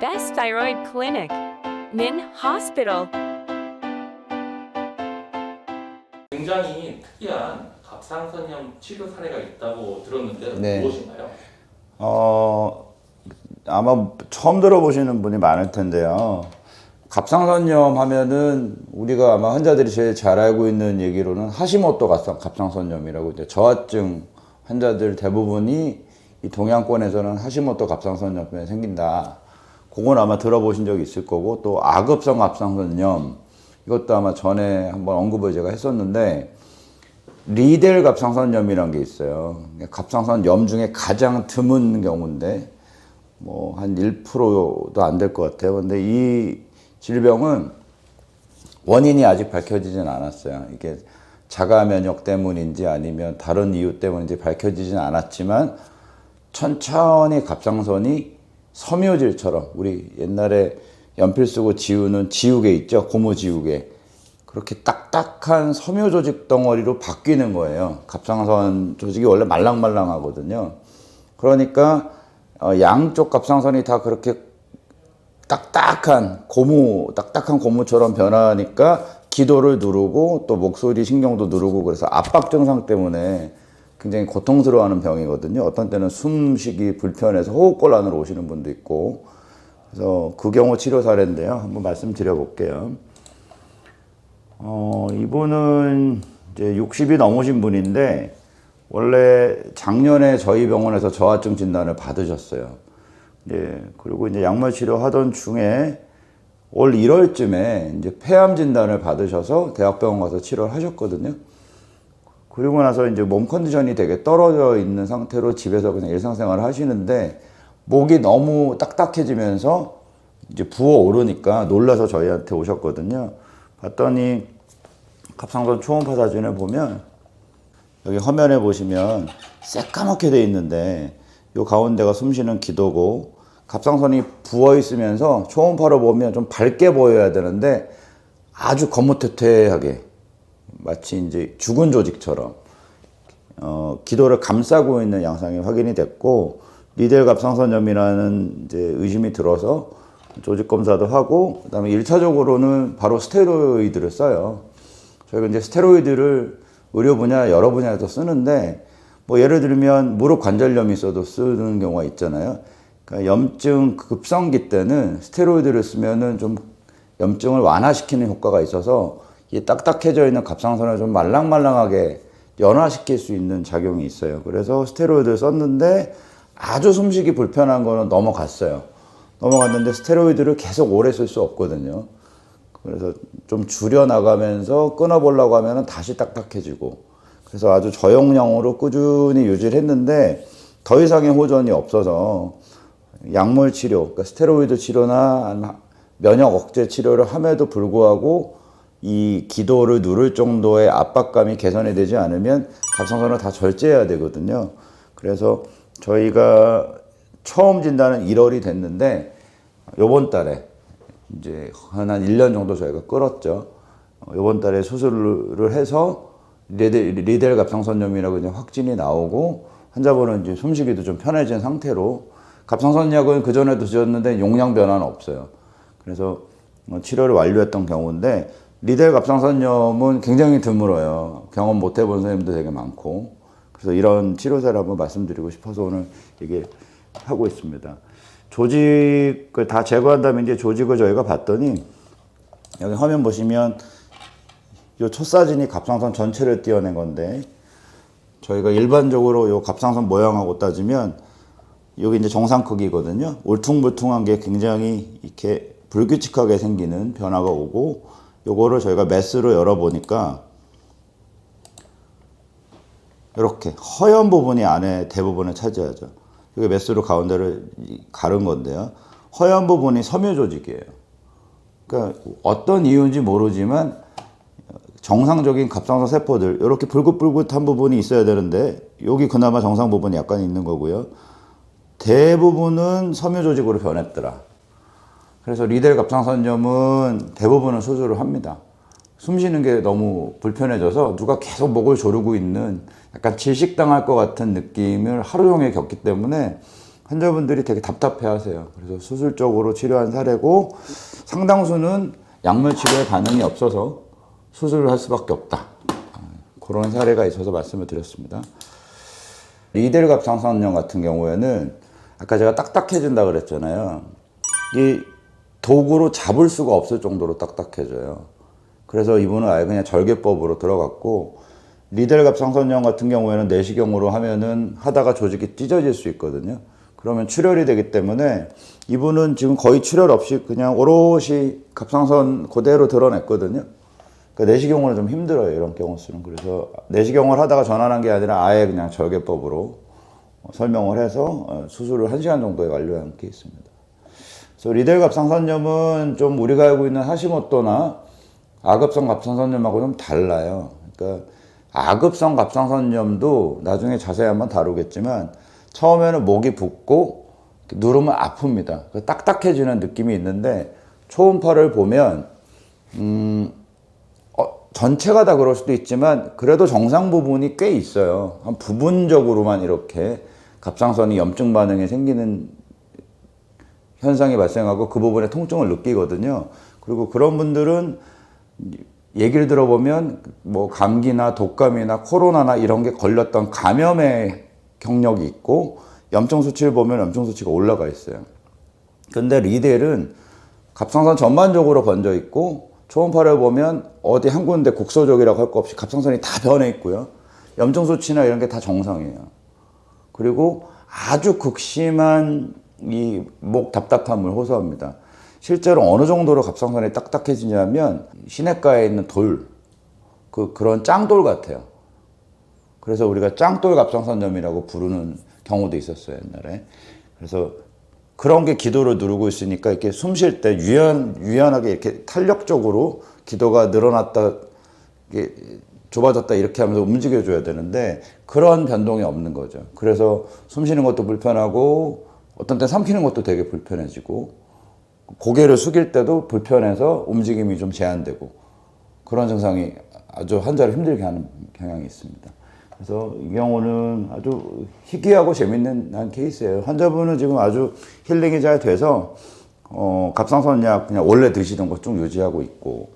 best thyroid clinic. Min Hospital. 굉장히 특이한 갑상선염 치료 사례가 있다고 들었는데 네. 무엇인가요? 아마 처음 들어보시는 분이 많을 텐데요. 갑상선염 하면은 우리가 아마 환자들이 제일 잘 알고 있는 얘기로는 하시모토 갑상선염이라고 이제 저하증 환자들 대부분이 이 동양권에서는 하시모토 갑상선염이 생긴다. 그건 아마 들어보신 적이 있을 거고, 또 아급성 갑상선염 이것도 아마 전에 한번 언급을 제가 했었는데, 리델 갑상선염이라는 게 있어요. 갑상선염 중에 가장 드문 경우인데 뭐 한 1%도 안 될 것 같아요. 근데 이 질병은 원인이 아직 밝혀지진 않았어요. 이게 자가 면역 때문인지 아니면 다른 이유 때문인지 밝혀지진 않았지만 천천히 갑상선이 섬유질처럼, 우리 옛날에 연필 쓰고 지우는 지우개 있죠? 고무 지우개. 그렇게 딱딱한 섬유 조직 덩어리로 바뀌는 거예요. 갑상선 조직이 원래 말랑말랑하거든요. 그러니까 양쪽 갑상선이 다 그렇게 딱딱한 고무처럼 변하니까 기도를 누르고 또 목소리 신경도 누르고, 그래서 압박 증상 때문에 굉장히 고통스러워하는 병이거든요. 어떤 때는 숨쉬기 불편해서 호흡곤란으로 오시는 분도 있고, 그래서 그 경우 치료 사례인데요. 한번 말씀드려 볼게요. 이분은 이제 60이 넘으신 분인데 원래 작년에 저희 병원에서 저하증 진단을 받으셨어요. 예, 그리고 이제 약물 치료하던 중에 올 1월쯤에 이제 폐암 진단을 받으셔서 대학병원 가서 치료를 하셨거든요. 그리고 나서 이제 몸 컨디션이 되게 떨어져 있는 상태로 집에서 그냥 일상생활을 하시는데 목이 너무 딱딱해지면서 이제 부어오르니까 놀라서 저희한테 오셨거든요. 봤더니 갑상선 초음파 사진을 보면 여기 화면에 보시면 새까맣게 돼 있는데 요 가운데가 숨쉬는 기도고, 갑상선이 부어 있으면서 초음파로 보면 좀 밝게 보여야 되는데 아주 거뭇태태하게 마치 이제 죽은 조직처럼 기도를 감싸고 있는 양상이 확인이 됐고, 리델 갑상선염이라는 이제 의심이 들어서 조직 검사도 하고, 그다음에 1차적으로는 바로 스테로이드를 써요. 저희가 이제 스테로이드를 의료 분야 여러 분야에서 쓰는데, 뭐 예를 들면 무릎 관절염이 있어도 쓰는 경우가 있잖아요. 그러니까 염증 급성기 때는 스테로이드를 쓰면은 좀 염증을 완화시키는 효과가 있어서 이 딱딱해져 있는 갑상선을 좀 말랑말랑하게 연화시킬 수 있는 작용이 있어요. 그래서 스테로이드를 썼는데 아주 숨쉬기 불편한 거는 넘어갔는데 스테로이드를 계속 오래 쓸 수 없거든요. 그래서 좀 줄여나가면서 끊어보려고 하면 다시 딱딱해지고, 그래서 아주 저용량으로 꾸준히 유지를 했는데 더 이상의 호전이 없어서 약물 치료, 그러니까 스테로이드 치료나 면역 억제 치료를 함에도 불구하고 이 기도를 누를 정도의 압박감이 개선이 되지 않으면 갑상선을 다 절제해야 되거든요. 그래서 저희가 처음 진단은 1월이 됐는데 요번 달에 이제 한 1년 정도 저희가 끌었죠. 요번 달에 수술을 해서 리델 갑상선염이라고 이제 확진이 나오고, 환자분은 이제 숨쉬기도 좀 편해진 상태로, 갑상선약은 그전에도 드셨는데 용량 변화는 없어요. 그래서 치료를 완료했던 경우인데, 리델 갑상선염은 굉장히 드물어요. 경험 못 해본 선생님도 되게 많고, 그래서 이런 치료사를 한번 말씀드리고 싶어서 오늘 얘기하고 있습니다. 조직을 다 제거한 다음에 이제 조직을 저희가 봤더니, 여기 화면 보시면 이 첫 사진이 갑상선 전체를 띄어낸 건데, 저희가 일반적으로 이 갑상선 모양하고 따지면 여기 이제 정상 크기거든요. 울퉁불퉁한 게 굉장히 이렇게 불규칙하게 생기는 변화가 오고, 요거를 저희가 메스로 열어보니까 이렇게 허연 부분이 안에 대부분을 차지하죠. 이게 메스로 가운데를 가른 건데요. 허연 부분이 섬유 조직이에요. 그러니까 어떤 이유인지 모르지만 정상적인 갑상선 세포들, 이렇게 불긋불긋한 부분이 있어야 되는데 여기 그나마 정상 부분이 약간 있는 거고요. 대부분은 섬유 조직으로 변했더라. 그래서 리델 갑상선염은 대부분은 수술을 합니다. 숨 쉬는 게 너무 불편해져서 누가 계속 목을 조르고 있는 약간 질식당할 것 같은 느낌을 하루 종일 겪기 때문에 환자분들이 되게 답답해 하세요. 그래서 수술적으로 치료한 사례고 상당수는 약물 치료에 반응이 없어서 수술을 할 수밖에 없다. 그런 사례가 있어서 말씀을 드렸습니다. 리델 갑상선염 같은 경우에는 아까 제가 딱딱해진다 그랬잖아요. 이 도구로 잡을 수가 없을 정도로 딱딱해져요. 그래서 이분은 아예 그냥 절개법으로 들어갔고, 리델 갑상선염 같은 경우에는 내시경으로 하면은 하다가 조직이 찢어질 수 있거든요. 그러면 출혈이 되기 때문에 이분은 지금 거의 출혈 없이 그냥 오롯이 갑상선 그대로 드러냈거든요. 그러니까 내시경으로는 좀 힘들어요, 이런 경우 수는. 그래서 내시경을 하다가 전환한 게 아니라 아예 그냥 절개법으로 설명을 해서 수술을 1시간 정도에 완료한 케이스입니다. 그래서 리델 갑상선염은 좀 우리가 알고 있는 하시모토나 아급성 갑상선염하고 좀 달라요. 그러니까 아급성 갑상선염도 나중에 자세히 한번 다루겠지만 처음에는 목이 붓고 누르면 아픕니다. 딱딱해지는 느낌이 있는데 초음파를 보면 전체가 다 그럴 수도 있지만 그래도 정상 부분이 꽤 있어요. 한 부분적으로만 이렇게 갑상선이 염증 반응이 생기는 현상이 발생하고 그 부분에 통증을 느끼거든요. 그리고 그런 분들은 얘기를 들어보면 뭐 감기나 독감이나 코로나나 이런 게 걸렸던 감염의 경력이 있고 염증 수치를 보면 염증 수치가 올라가 있어요. 근데 리델은 갑상선 전반적으로 번져 있고 초음파를 보면 어디 한 군데 국소적이라고 할 거 없이 갑상선이 다 변해 있고요. 염증 수치나 이런 게 다 정상이에요. 그리고 아주 극심한 이 목 답답함을 호소합니다. 실제로 어느 정도로 갑상선이 딱딱해지냐면 시냇가에 있는 돌, 그런 짱돌 같아요. 그래서 우리가 짱돌 갑상선염이라고 부르는 경우도 있었어요, 옛날에. 그래서 그런 게 기도를 누르고 있으니까 이렇게 숨 쉴 때 유연하게 이렇게 탄력적으로 기도가 늘어났다, 이게 좁아졌다 이렇게 하면서 움직여줘야 되는데 그런 변동이 없는 거죠. 그래서 숨 쉬는 것도 불편하고 어떤 때 삼키는 것도 되게 불편해지고 고개를 숙일 때도 불편해서 움직임이 좀 제한되고 그런 증상이 아주 환자를 힘들게 하는 경향이 있습니다. 그래서 이 경우는 아주 희귀하고 재밌는 케이스예요. 환자분은 지금 아주 힐링이 잘 돼서 갑상선약 그냥 원래 드시던 거 쭉 유지하고 있고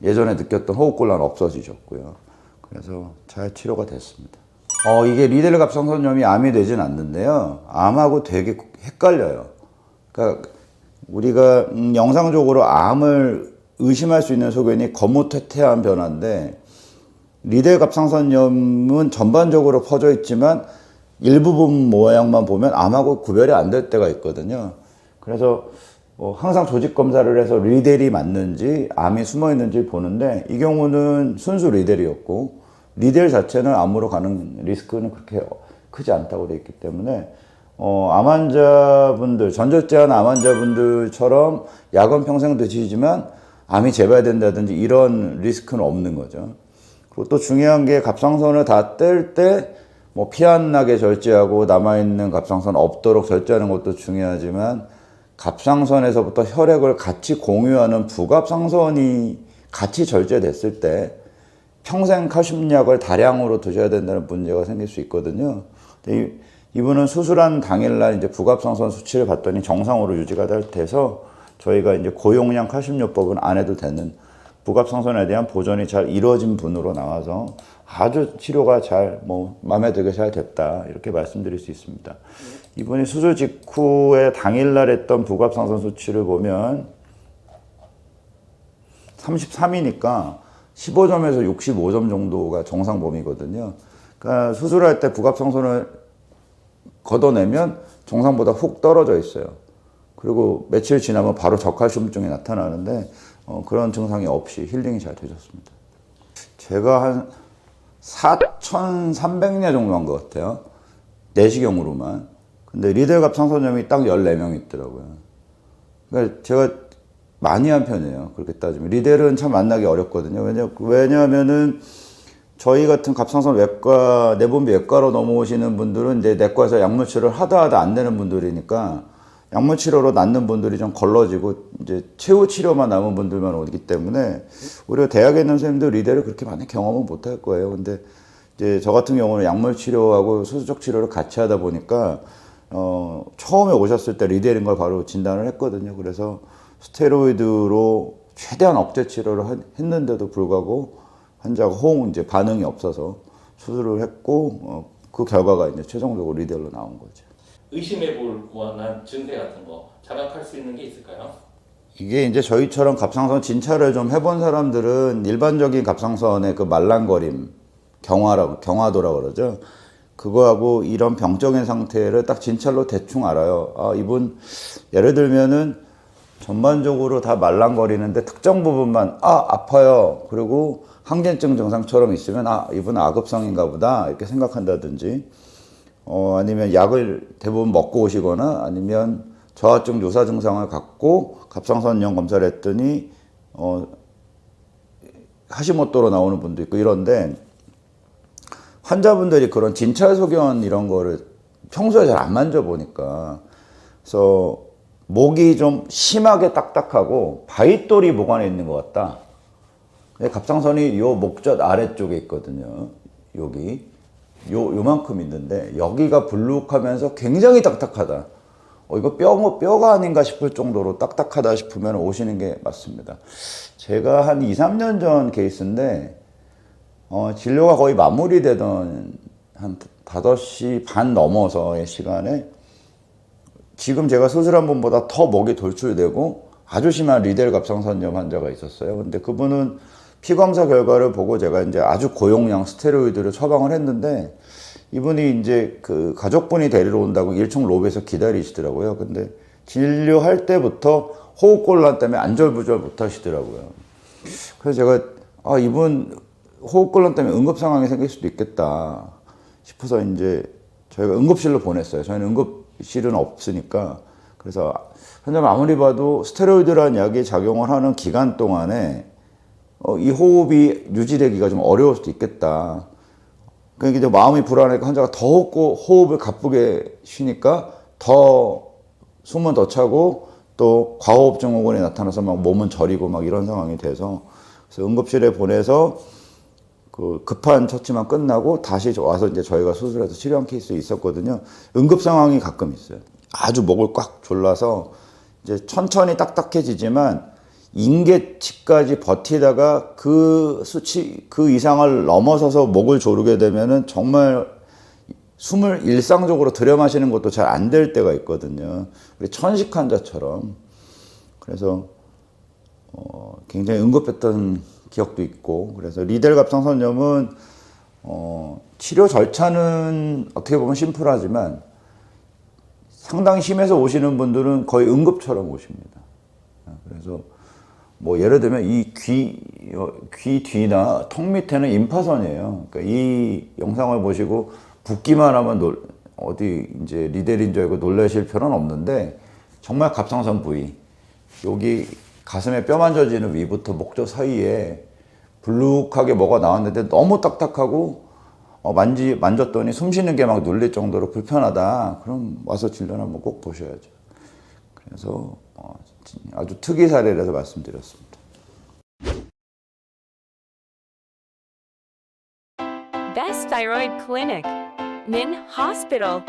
예전에 느꼈던 호흡곤란 없어지셨고요. 그래서 잘 치료가 됐습니다. 이게 리델 갑상선염이 암이 되진 않는데요. 암하고 되게 헷갈려요. 그러니까 우리가 영상적으로 암을 의심할 수 있는 소견이 거무퇴퇴한 변화인데 리델 갑상선염은 전반적으로 퍼져 있지만 일부분 모양만 보면 암하고 구별이 안 될 때가 있거든요. 그래서 항상 조직 검사를 해서 리델이 맞는지 암이 숨어 있는지 보는데 이 경우는 순수 리델이었고 리델 자체는 암으로 가는 리스크는 그렇게 크지 않다고 되어 있기 때문에 암 환자분들, 전절제한 암 환자분들처럼 약은 평생 드시지만 암이 재발된다든지 이런 리스크는 없는 거죠. 그리고 또 중요한 게 갑상선을 다 뗄 때 뭐 피 안 나게 절제하고 남아있는 갑상선 없도록 절제하는 것도 중요하지만 갑상선에서부터 혈액을 같이 공유하는 부갑상선이 같이 절제됐을 때 평생 칼슘약을 다량으로 드셔야 된다는 문제가 생길 수 있거든요. 근데 이분은 수술한 당일날 이제 부갑상선 수치를 봤더니 정상으로 유지가 돼서 저희가 이제 고용량 칼슘요법은 안 해도 되는 부갑상선에 대한 보존이 잘 이루어진 분으로 나와서 아주 치료가 잘 마음에 들게 잘 됐다 이렇게 말씀드릴 수 있습니다. 이분이 수술 직후에 당일날 했던 부갑상선 수치를 보면 33이니까 15점에서 65점 정도가 정상 범위거든요. 그러니까 수술할 때 부갑상선을 걷어내면 정상보다 훅 떨어져 있어요. 그리고 며칠 지나면 바로 저칼슘증이 나타나는데 그런 증상이 없이 힐링이 잘 되셨습니다. 제가 한 4,300냐 정도 한 것 같아요. 내시경으로만. 근데 리델 갑상선염이 딱 14명 있더라고요. 그러니까 제가 많이 한 편이에요. 그렇게 따지면. 리델은 참 만나기 어렵거든요. 왜냐하면은 저희 같은 갑상선 외과, 내분비 외과로 넘어오시는 분들은 이제 내과에서 약물 치료를 하다 안 되는 분들이니까 약물 치료로 낫는 분들이 좀 걸러지고 이제 최후 치료만 남은 분들만 오기 때문에 우리가 대학에 있는 선생님들 리델을 그렇게 많이 경험은 못 할 거예요. 근데 이제 저 같은 경우는 약물 치료하고 수술적 치료를 같이 하다 보니까 처음에 오셨을 때 리델인 걸 바로 진단을 했거든요. 그래서 스테로이드로 최대한 억제 치료를 했는데도 불구하고 환자가 이제 반응이 없어서 수술을 했고, 그 결과가 이제 최종적으로 리델로 나온 거죠. 의심해 볼 만한 증세 같은 거 자각할 수 있는 게 있을까요? 이게 이제 저희처럼 갑상선 진찰을 좀 해본 사람들은 일반적인 갑상선의 그 말랑거림, 경화도라고 그러죠. 그거하고 이런 병적인 상태를 딱 진찰로 대충 알아요. 아, 이분 예를 들면은 전반적으로 다 말랑거리는데 특정 부분만 아파요. 그리고 항진증 증상처럼 있으면 이분 아급성인가 보다 이렇게 생각한다든지, 아니면 약을 대부분 먹고 오시거나 아니면 저하증 유사 증상을 갖고 갑상선염 검사를 했더니 하시모토로 나오는 분도 있고 이런데, 환자분들이 그런 진찰 소견 이런 거를 평소에 잘 안 만져보니까, 그래서 목이 좀 심하게 딱딱하고 바윗돌이 목 안에 있는 것 같다. 갑상선이 요 목젖 아래쪽에 있거든요. 여기 요만큼 있는데 여기가 불룩하면서 굉장히 딱딱하다. 이거 뼈가 아닌가 싶을 정도로 딱딱하다 싶으면 오시는 게 맞습니다. 제가 한 2, 3년 전 케이스인데, 진료가 거의 마무리되던 한 5시 반 넘어서의 시간에 지금 제가 수술한 분보다 더 목이 돌출되고 아주 심한 리델 갑상선염 환자가 있었어요. 근데 그분은 피검사 결과를 보고 제가 이제 아주 고용량 스테로이드를 처방을 했는데, 이분이 이제 그 가족분이 데리러 온다고 1층 로비에서 기다리시더라고요. 근데 진료할 때부터 호흡곤란 때문에 안절부절 못 하시더라고요. 그래서 제가 이분 호흡곤란 때문에 응급 상황이 생길 수도 있겠다 싶어서 이제 저희가 응급실로 보냈어요. 저희는 응급실은 없으니까. 그래서 환자가 아무리 봐도 스테로이드라는 약이 작용을 하는 기간 동안에 이 호흡이 유지되기가 좀 어려울 수도 있겠다. 그러니까 이제 마음이 불안하니까 환자가 더 호흡을 가쁘게 쉬니까 더 숨은 더 차고 또 과호흡 증후군이 나타나서 막 몸은 저리고 막 이런 상황이 돼서, 그래서 응급실에 보내서 그 급한 처치만 끝나고 다시 와서 이제 저희가 수술해서 치료한 케이스 있었거든요. 응급 상황이 가끔 있어요. 아주 목을 꽉 졸라서 이제 천천히 딱딱해지지만 인계치까지 버티다가 그 수치, 그 이상을 넘어서서 목을 조르게 되면은 정말 숨을 일상적으로 들여 마시는 것도 잘 안 될 때가 있거든요. 우리 천식 환자처럼. 그래서 굉장히 응급했던 기억도 있고, 그래서 리델 갑상선염은 치료 절차는 어떻게 보면 심플하지만 상당히 심해서 오시는 분들은 거의 응급처럼 오십니다. 그래서 뭐 예를 들면 이 귀 뒤나 턱 밑에는 임파선이에요. 그러니까 이 영상을 보시고 붓기만 하면 어디 이제 리델인 줄 알고 놀라실 필요는 없는데, 정말 갑상선 부위, 여기 가슴에 뼈 만져지는 위부터 목젖 사이에 불룩하게 뭐가 나왔는데 너무 딱딱하고 만졌더니 숨 쉬는 게 막 눌릴 정도로 불편하다. 그럼 와서 진료 한번 꼭 보셔야죠. 그래서 아주 특이 사례라서 말씀드렸습니다. Best Thyroid Clinic. Nin Hospital.